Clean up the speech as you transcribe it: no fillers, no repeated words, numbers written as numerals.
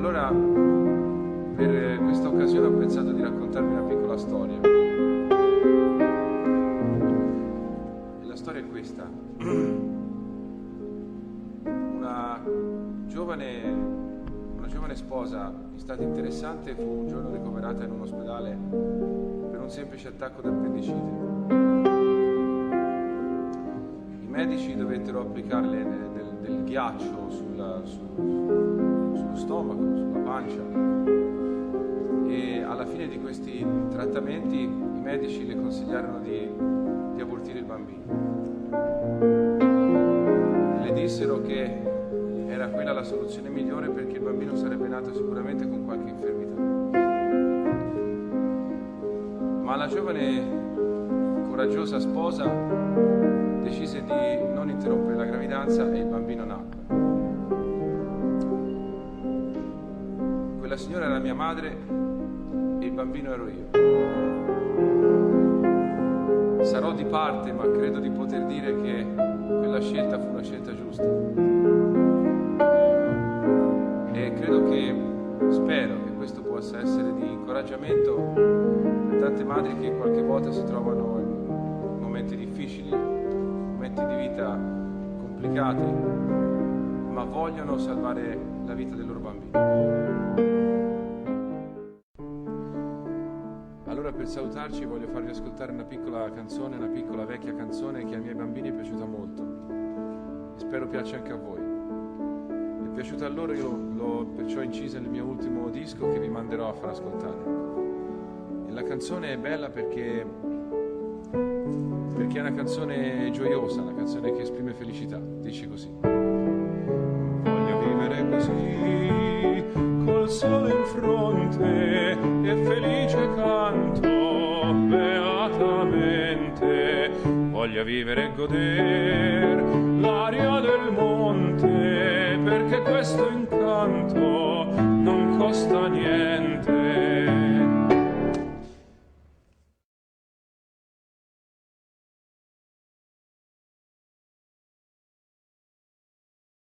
Allora, per questa occasione ho pensato di raccontarvi una piccola storia. E la storia è questa. Una giovane sposa in stato interessante fu un giorno ricoverata in un ospedale per un semplice attacco d'appendicite. I medici dovettero applicarle del ghiaccio sullo stomaco, sulla pancia, e alla fine di questi trattamenti i medici le consigliarono di abortire il bambino. Le dissero che era quella la soluzione migliore perché il bambino sarebbe nato sicuramente con qualche infermità. Ma la giovane, coraggiosa sposa decise di non interrompere la gravidanza e il bambino nacque. Quella signora era mia madre e il bambino ero io. Sarò di parte, ma credo di poter dire che quella scelta fu una scelta giusta. E spero che questo possa essere di incoraggiamento per tante madri che qualche volta si trovano in momenti difficili, momenti di vita complicati, ma vogliono salvare la vita del loro bambino. Allora, per salutarci voglio farvi ascoltare una piccola canzone, una piccola vecchia canzone che ai miei bambini è piaciuta molto e spero piaccia anche a voi. È piaciuta a loro, io l'ho perciò incisa nel mio ultimo disco che vi manderò a far ascoltare. E la canzone è bella perché è una canzone gioiosa, una canzone che esprime felicità. Dice così: voglio vivere così, col sole in fronte e felice canto beatamente. Voglio vivere e goder l'aria del monte, perché questo incanto